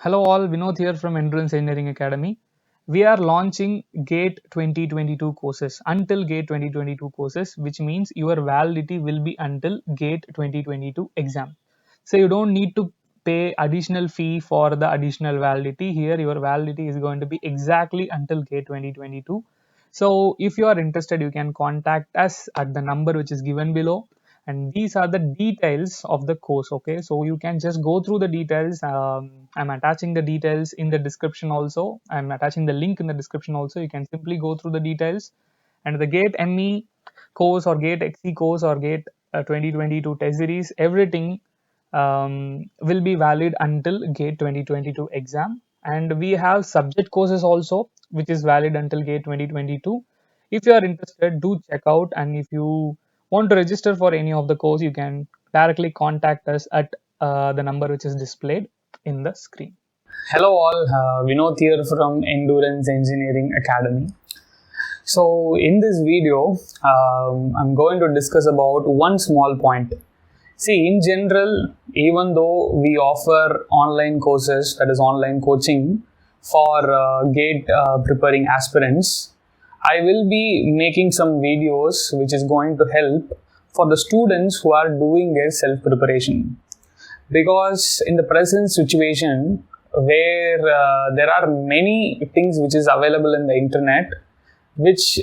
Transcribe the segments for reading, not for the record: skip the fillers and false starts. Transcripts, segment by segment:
Hello all, Vinod here from Endurance Engineering Academy. We are launching GATE 2022 courses until GATE 2022 courses, which means your validity will be until GATE 2022 exam. So you don't need to pay additional fee for the additional validity. Here your validity is going to be exactly until GATE 2022. So if you are interested, you can contact us at the number which is given below, and these are the details of the course. Okay, so you can just go through the details. I'm attaching the details in the description also. I'm attaching the link in the description also. You can simply go through the details, and the GATE ME course or GATE XE course or GATE 2022 test series, everything will be valid until GATE 2022 exam. And we have subject courses also, which is valid until GATE 2022. If you are interested, do check out. And if you want to register for any of the course, you can directly contact us at the number which is displayed in the screen. Hello all, Vinod here from Endurance Engineering Academy. So in this video, I'm going to discuss about one small point. See, in general, even though we offer online courses, that is online coaching for GATE preparing aspirants, I will be making some videos which is going to help for the students who are doing their self-preparation. Because in the present situation where there are many things which is available in the internet, which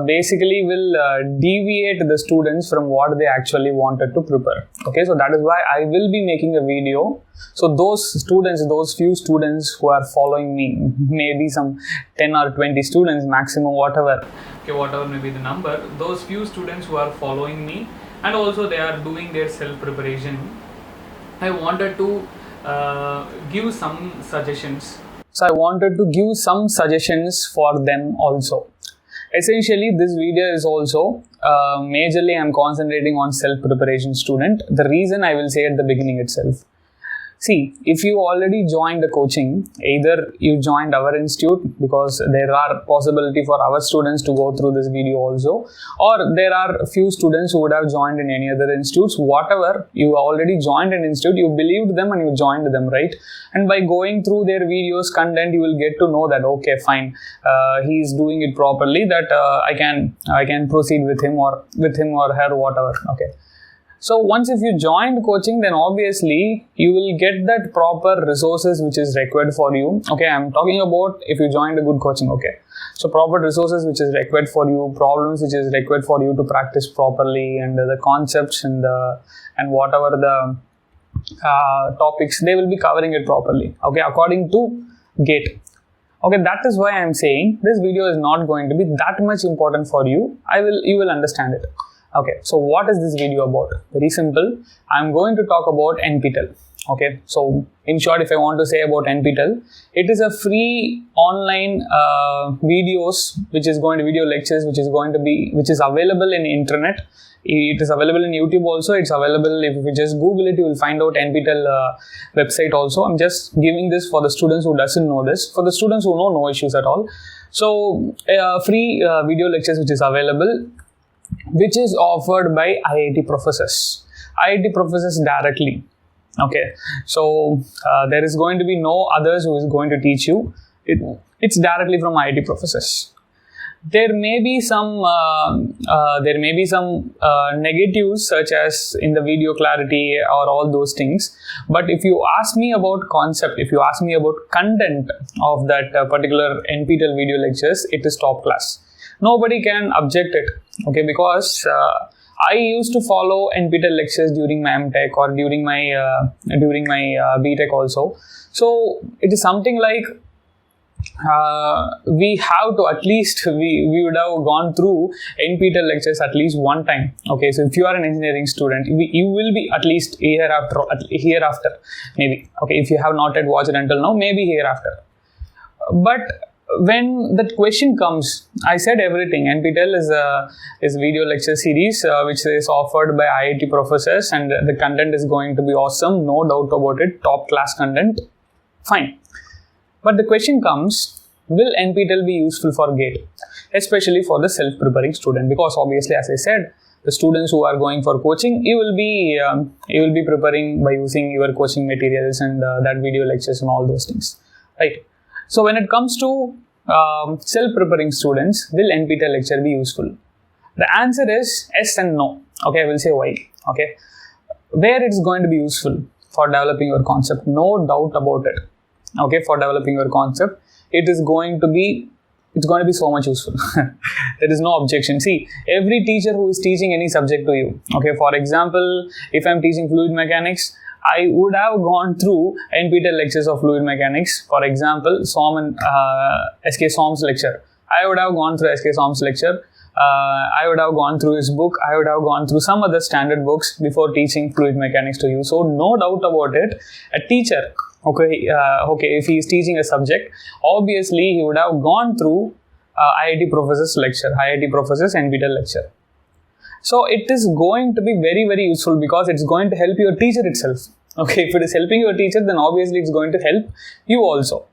basically will deviate the students from what they actually wanted to prepare. Okay, so that is why I will be making a video. So those students, those few students who are following me, maybe some 10 or 20 students maximum, whatever. Okay, whatever may be the number, those few students who are following me and also they are doing their self-preparation, I wanted to give some suggestions. So I wanted to give some suggestions for them also. Essentially, this video is also majorly I'm concentrating on self-preparation student. The reason I will say at the beginning itself. See, if you already joined the coaching, either you joined our institute because there are possibility for our students to go through this video also, or there are few students who would have joined in any other institutes. Whatever, you already joined an institute, you believed them and you joined them, right? And by going through their videos content, you will get to know that okay, fine, he is doing it properly. That I can proceed with him or her, whatever. Okay. So once if you joined coaching, then obviously you will get that proper resources which is required for you. Okay, I'm talking about if you joined a good coaching. Okay, so proper resources which is required for you, problems which is required for you to practice properly, and the concepts and whatever the topics, they will be covering it properly. Okay, according to GATE. Okay, that is why I am saying this video is not going to be that much important for you. You will understand it. Okay, so what is this video about? Very simple. I'm going to talk about NPTEL. Okay, so in short, if I want to say about NPTEL, it is a free online videos, video lectures, which is available in internet. It is available in YouTube also. It's available, if you just Google it, you will find out NPTEL website also. I'm just giving this for the students who doesn't know this. For the students who know, no issues at all. So free video lectures which is available, which is offered by IIT professors directly. Okay, so there is going to be no others who is going to teach you. It's directly from IIT professors. There may be some negatives, such as in the video clarity or all those things. But if you ask me about concept, if you ask me about content of that particular NPTEL video lectures, it is top class. Nobody can object it. Okay, because I used to follow NPTEL lectures during my MTech or during my BTech also. So it is something like we have to at least we would have gone through NPTEL lectures at least one time. Okay, so if you are an engineering student, you will be at least hereafter maybe. Okay, if you have not yet watched it until now, maybe hereafter. But when that question comes, I said everything. NPTEL is a video lecture series which is offered by IIT professors, and the content is going to be awesome, no doubt about it, top class content. Fine. But the question comes, will NPTEL be useful for GATE? Especially for the self-preparing student, because obviously, as I said, The students who are going for coaching, you will be preparing by using your coaching materials and that video lectures and all those things, right? So when it comes to self-preparing students, will NPTEL lecture be useful? The answer is yes and no. Okay, I will say why. Okay, where it's going to be useful for developing your concept, no doubt about it. Okay, for developing your concept, it's going to be so much useful. There is no objection. See, every teacher who is teaching any subject to you, okay, for example, if I'm teaching fluid mechanics, I would have gone through NPTEL lectures of fluid mechanics. For example, SK Som's lecture. I would have gone through SK Som's lecture. I would have gone through his book. I would have gone through some other standard books before teaching fluid mechanics to you. So no doubt about it, a teacher, if he is teaching a subject, obviously he would have gone through IIT professor's lecture, IIT professor's NPTEL lecture. So it is going to be very, very useful because it's going to help your teacher itself. Okay, if it is helping your teacher, then obviously it's going to help you also.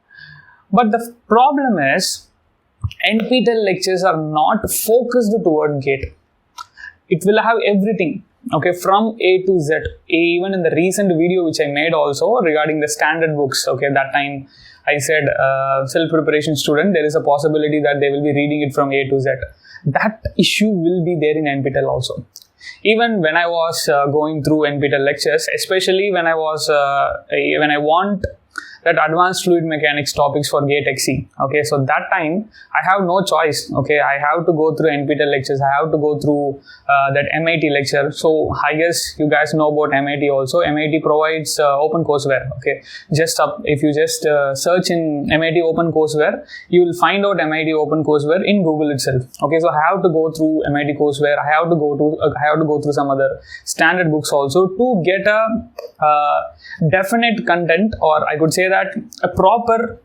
But the problem is, NPTEL lectures are not focused toward GATE. It will have everything, okay, from A to Z. Even in the recent video which I made also regarding the standard books, okay, that time I said self-preparation student, there is a possibility that they will be reading it from A to Z. That issue will be there in NPTEL also. Even when I was going through NPTEL lectures, especially when I want that advanced fluid mechanics topics for GATE-XE. Okay, so that time I have no choice. Okay, I have to go through NPTEL lectures. I have to go through that MIT lecture. So I guess you guys know about MIT also. MIT provides open courseware. Okay, if you just search in MIT open courseware, you will find out MIT open courseware in Google itself. Okay, so I have to go through MIT courseware. I have to go through some other standard books also to get a definite content, or I could say that a proper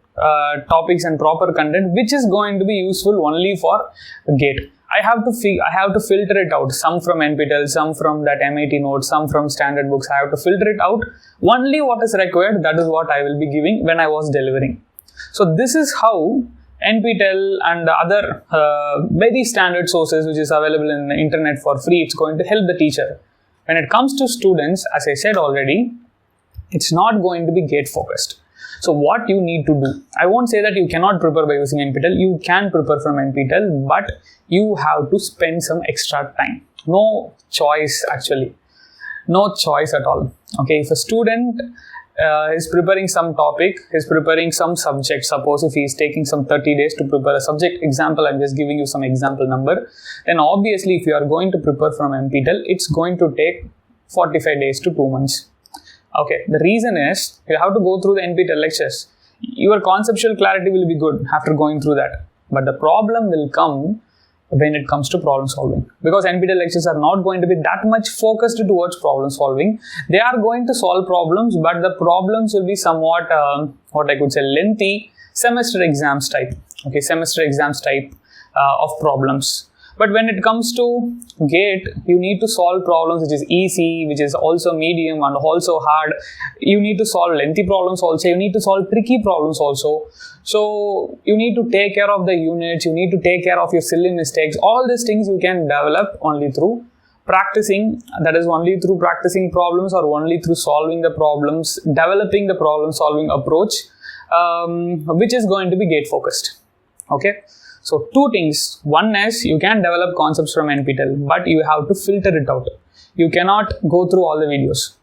topics and proper content which is going to be useful only for GATE. I have to filter it out, some from NPTEL, some from that MIT notes, some from standard books. I have to filter it out. Only what is required, that is what I will be giving when I was delivering. So this is how NPTEL and other very standard sources which is available in the internet for free, it's going to help the teacher. When it comes to students, as I said already, it's not going to be GATE focused. So what you need to do, I won't say that you cannot prepare by using NPTEL. You can prepare from NPTEL, but you have to spend some extra time. No choice actually. No choice at all. Okay, if a student is preparing some topic, is preparing some subject, suppose if he is taking some 30 days to prepare a subject, example, I'm just giving you some example number, then obviously if you are going to prepare from NPTEL, it's going to take 45 days to 2 months. Okay, the reason is you have to go through the NPTEL lectures. Your conceptual clarity will be good after going through that. But the problem will come when it comes to problem solving. Because NPTEL lectures are not going to be that much focused towards problem solving. They are going to solve problems, but the problems will be somewhat, what I could say, lengthy semester exams type. Okay, semester exams type of problems. But when it comes to GATE, you need to solve problems which is easy, which is also medium and also hard. You need to solve lengthy problems also. You need to solve tricky problems also. So you need to take care of the units. You need to take care of your silly mistakes. All these things you can develop only through practicing. That is only through practicing problems or only through solving the problems, developing the problem solving approach, which is going to be GATE focused. Okay. So two things. One is you can develop concepts from NPTEL, but you have to filter it out. You cannot go through all the videos.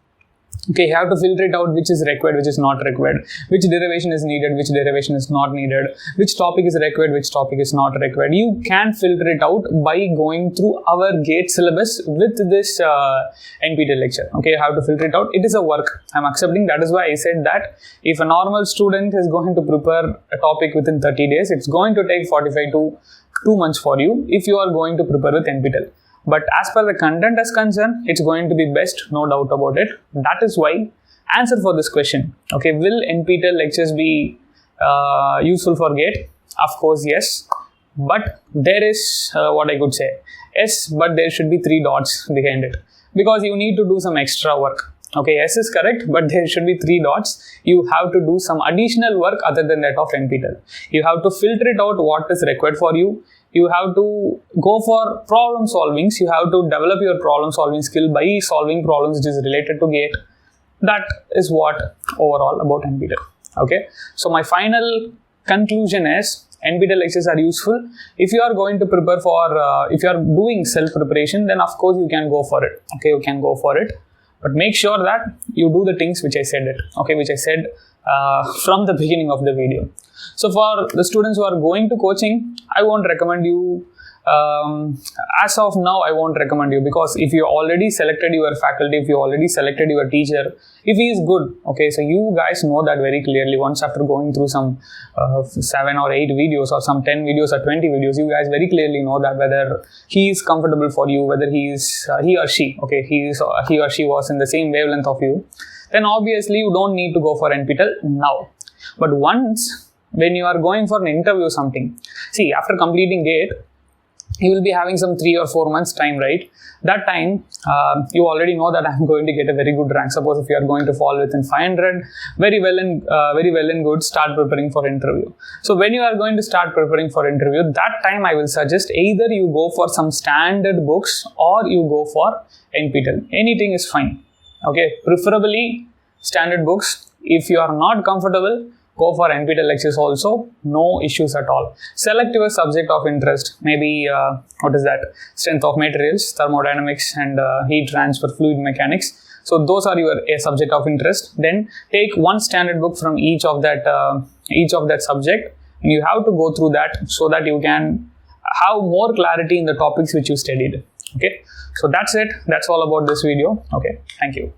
Okay, you have to filter it out which is required, which is not required, which derivation is needed, which derivation is not needed, which topic is required, which topic is not required. You can filter it out by going through our GATE syllabus with this NPTEL lecture. Okay, you have to filter it out. It is a work. I'm accepting. That is why I said that if a normal student is going to prepare a topic within 30 days, it's going to take 45 to 2 months for you if you are going to prepare with NPTEL. But as per the content is concerned, it's going to be best, no doubt about it. That is why, answer for this question, okay, will NPTEL lectures be useful for GATE? Of course, yes. But there is, what I could say, yes, but there should be 3 dots behind it. Because you need to do some extra work. Okay, yes is correct, but there should be 3 dots. You have to do some additional work other than that of NPTEL. You have to filter it out what is required for you. You have to go for problem solvings. You have to develop your problem solving skill by solving problems which is related to GATE. That is what overall about NPTEL. Okay, so my final conclusion is NPTEL lectures are useful. If you are going to prepare for, if you are doing self-preparation, then of course you can go for it. Okay, you can go for it. But make sure that you do the things which I said it. Okay, which I said from the beginning of the video. So for the students who are going to coaching, I won't recommend you. As of now, I won't recommend you, because if you already selected your faculty, if you already selected your teacher, if he is good, okay, so you guys know that very clearly. Once after going through some 7 or 8 videos or some 10 videos or 20 videos, you guys very clearly know that whether he is comfortable for you, whether he or she, okay, he or she was in the same wavelength of you, then obviously you don't need to go for NPTEL now. But once when you are going for an interview or something, see, after completing GATE, you will be having some 3 or 4 months time, right? That time, you already know that I'm going to get a very good rank. Suppose if you are going to fall within 500, very well and good, start preparing for interview. So when you are going to start preparing for interview, that time I will suggest either you go for some standard books or you go for NPTEL. Anything is fine. Okay, preferably standard books. If you are not comfortable, go for NPTEL lectures also, no issues at all. Select your subject of interest, maybe what is that? Strength of materials, thermodynamics, and heat transfer, fluid mechanics. So those are your subject of interest. Then take one standard book from each of that subject, and you have to go through that so that you can have more clarity in the topics which you studied. Okay, so that's it. That's all about this video. Okay, thank you.